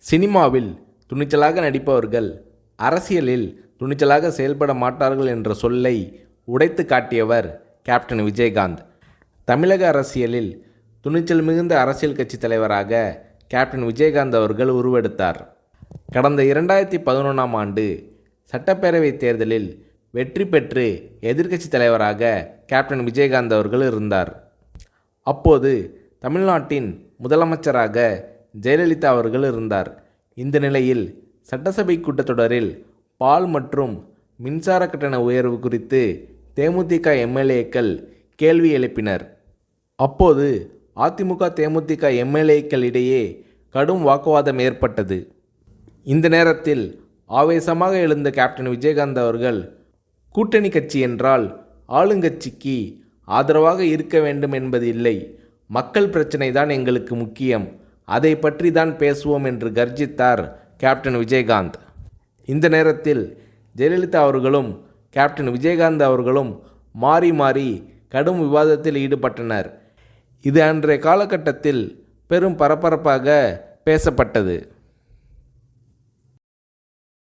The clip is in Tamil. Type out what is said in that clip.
சினிமாவில் துணிச்சலாக நடிப்பவர்கள் அரசியலில் துணிச்சலாக செயல்பட மாட்டார்கள் என்ற சொல்லை உடைத்து காட்டியவர் கேப்டன் விஜயகாந்த். தமிழக அரசியலில் துணிச்சல் மிகுந்த அரசியல் கட்சி தலைவராக கேப்டன் விஜயகாந்த் அவர்கள் உருவெடுத்தார். கடந்த 2011ஆம் ஆண்டு சட்டப்பேரவை தேர்தலில் வெற்றி பெற்று எதிர்க்கட்சி தலைவராக கேப்டன் விஜயகாந்த் அவர்கள் இருந்தார். அப்போது தமிழ்நாட்டின் முதலமைச்சராக ஜெயலலிதா அவர்கள் இருந்தார். இந்த நிலையில் சட்டசபை கூட்டத்தொடரில் பால் மற்றும் மின்சார கட்டண உயர்வு குறித்து தேமுதிக எம்எல்ஏக்கள் கேள்வி எழுப்பினர். அப்போது அதிமுக தேமுதிக எம்எல்ஏக்கள் இடையே கடும் வாக்குவாதம் ஏற்பட்டது. இந்த நேரத்தில் ஆவேசமாக எழுந்த கேப்டன் விஜயகாந்த் அவர்கள், கூட்டணி கட்சி என்றால் ஆளுங்கட்சிக்கு ஆதரவாக இருக்க வேண்டும் என்பது இல்லை, மக்கள் பிரச்சனை தான் எங்களுக்கு முக்கியம், அதை பற்றி தான் பேசுவோம் என்று கர்ஜித்தார் கேப்டன் விஜயகாந்த். இந்த நேரத்தில் ஜெயலலிதா அவர்களும் கேப்டன் விஜயகாந்த் அவர்களும் மாறி மாறி கடும் விவாதத்தில் ஈடுபட்டனர். இது அன்றைய காலகட்டத்தில் பெரும் பரபரப்பாக பேசப்பட்டது.